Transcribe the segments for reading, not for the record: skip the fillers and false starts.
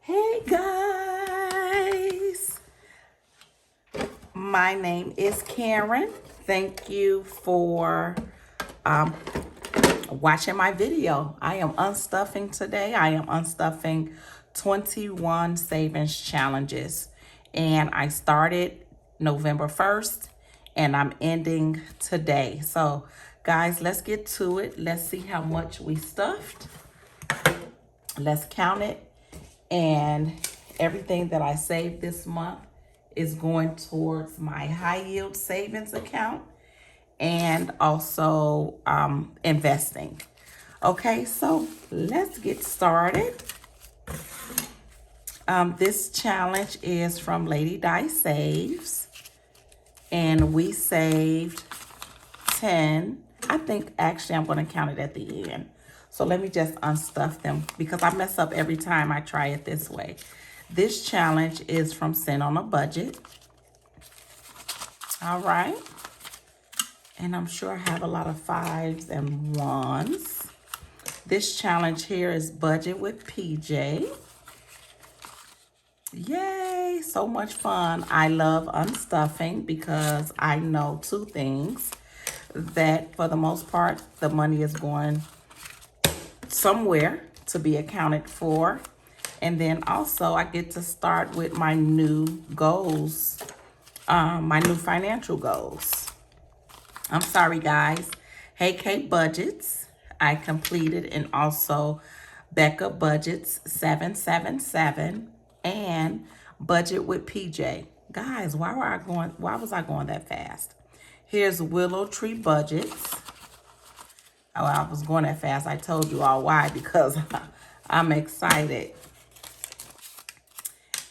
Hey guys, my name is Karen. Thank you for watching my video. I am unstuffing today. I am unstuffing 21 savings challenges, and I started November 1st and I'm ending today. So guys, let's get to it. Let's see how much we stuffed. Let's count it. And everything that I saved this month is going towards my high yield savings account and also investing. Okay, so let's get started. This challenge is from Lady Di Saves, and we saved 10. I think actually I'm going to count it at the end. So let me just unstuff them because I mess up every time I try it this way. This challenge is from Sin on a Budget. All right. And I'm sure I have a lot of 5s and 1s. This challenge here is Budget with PJ. Yay, so much fun. I love unstuffing because I know two things. That for the most part, the money is going somewhere to be accounted for. And then also I get to start with my new goals, my new financial goals. I'm sorry guys. Hey Kate Budgets, I completed, and also Becca Budgets 777 and Budget with PJ. Guys, why was I going that fast? Here's Willow Tree Budgets. Oh, I was going that fast. I told you all why, because I'm excited.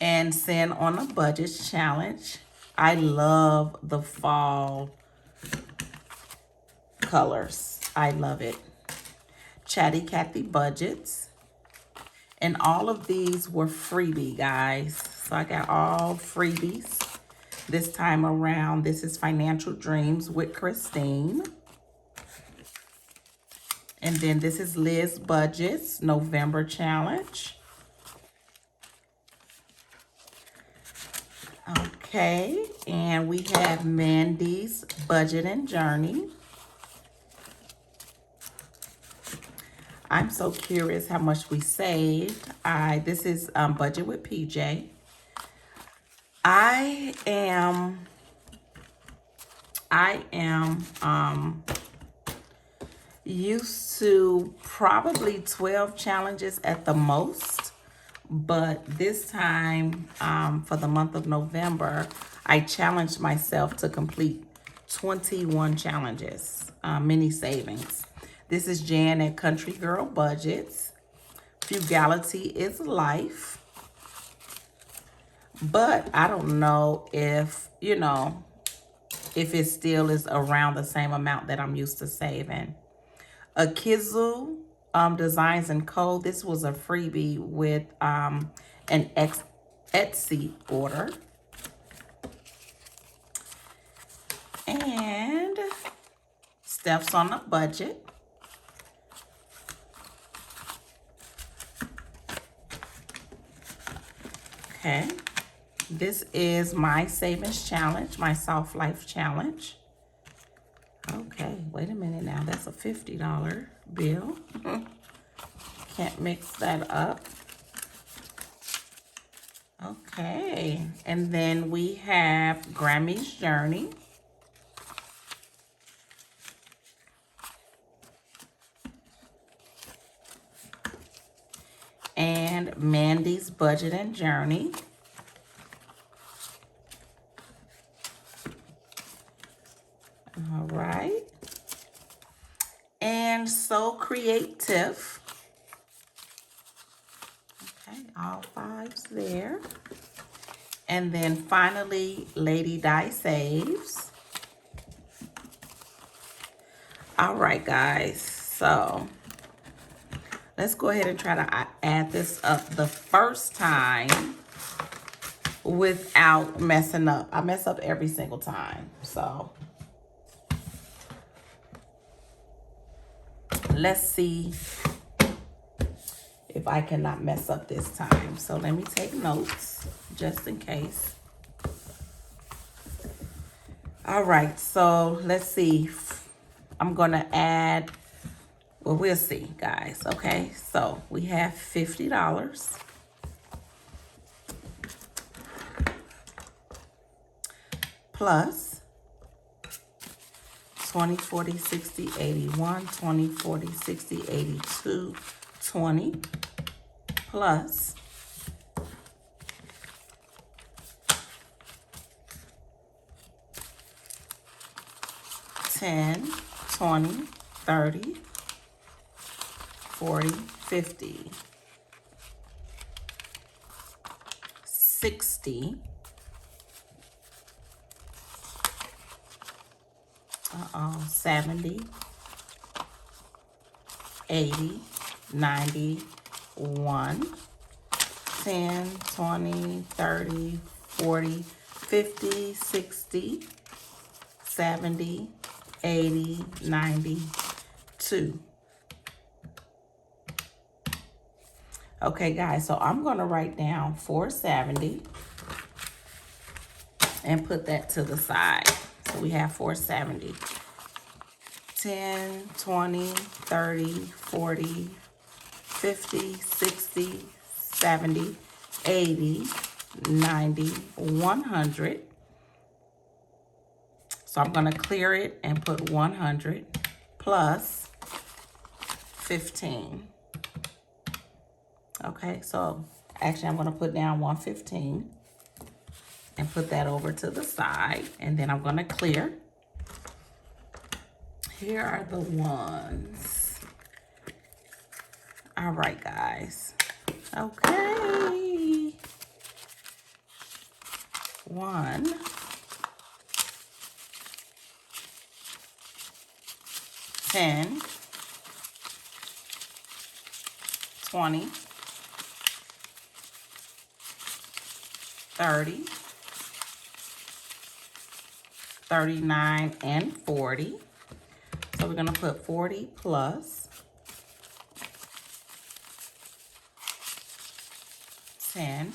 And Sin on a Budget challenge. I love the fall colors. I love it. Chatty Cathy Budgets. And all of these were freebie, guys. So I got all freebies this time around. This is Financial Dreams with Christine. And then this is Liz Budget's November challenge. Okay, and we have Mandy's Budget and Journey. I'm so curious how much we saved. This is Budget with PJ. I am used to probably 12 challenges at the most, but this time for the month of November, I challenged myself to complete 21 challenges, mini savings. This is Jan at Country Girl Budgets. Frugality is life. But I don't know if, if it still is around the same amount that I'm used to saving. A Kizu Designs and Co. This was a freebie with an Etsy order. And Steph's on a Budget. Okay. This is my savings challenge, my soft life challenge. Okay, wait a minute now. That's a $50 bill. Can't mix that up. Okay, and then we have Grammy's Journey. And Mandy's Budget and Journey. All right. And So Creative. Okay, all 5s there. And then finally, Lady Di Saves. All right, guys. So let's go ahead and try to add this up the first time without messing up. I mess up every single time. So let's see if I cannot mess up this time. So let me take notes just in case. All right, so let's see. I'm gonna add, well, we'll see, guys. Okay, so we have $50 plus 20, 40, 60, 81, 20, 40, 60, 82, 20 plus 10, 20, 30, 40, 50, 60, 70, 80, 90, 1, 10, 20, 30, 40, 50, 60, 70, 80, 90, 2. Okay, guys, so I'm going to write down 470 and put that to the side. So we have 470. 10, 20, 30, 40, 50, 60, 70, 80, 90, 100. So I'm going to clear it and put 100 plus 15. Okay, so actually I'm going to put down 115 and put that over to the side. And then I'm going to clear. Here are the ones. All right, guys. Okay. 1, 10, 20, 30, 39, and 40. So we're going to put 40 plus 10,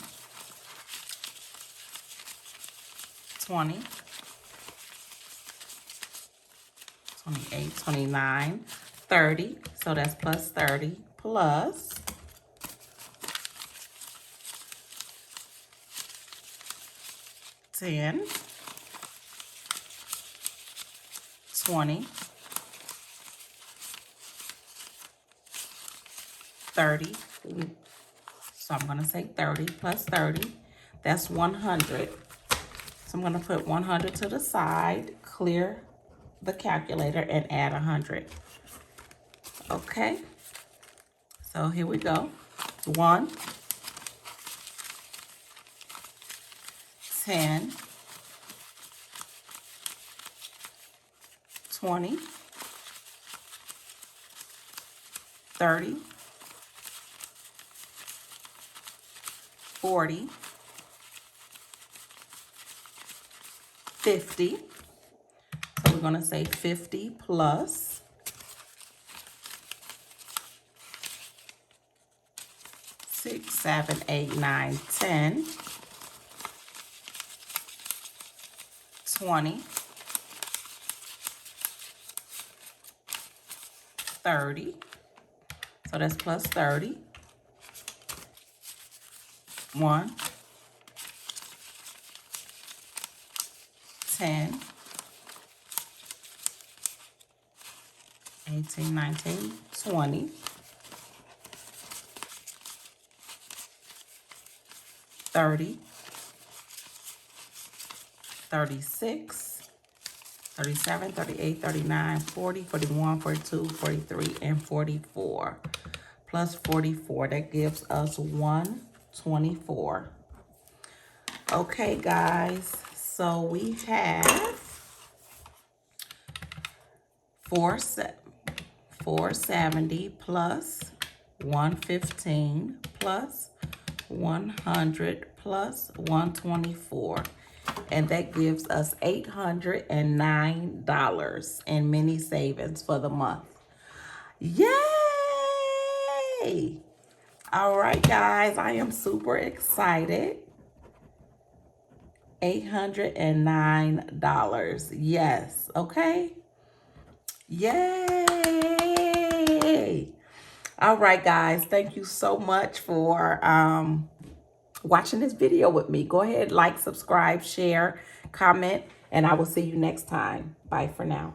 20, 28, 29, 30. So that's plus 30 plus 10, 20, 30. So I'm going to say 30 plus 30. That's 100. So I'm going to put 100 to the side, clear the calculator, and add 100. Okay. So here we go. 1, 10, 20, 30, 40, 50. So we're going to say 50 plus 6, 7, 8, 9, 10, 20, 30. So that's plus 30. 1, 10, 18, 19, 20, 30, 36, 37, 38, 39, 40, 41, 42, 43, and 44. Plus 44, that gives us 124. Okay, guys, so we have 470 plus 115 plus 100 plus 124. And that gives us $809 in mini savings for the month. Yay! All right, guys, I am super excited. $809. Yes, okay. Yay. All right, guys, thank you so much for watching this video with me. Go ahead, like, subscribe, share, comment, and I will see you next time. Bye for now.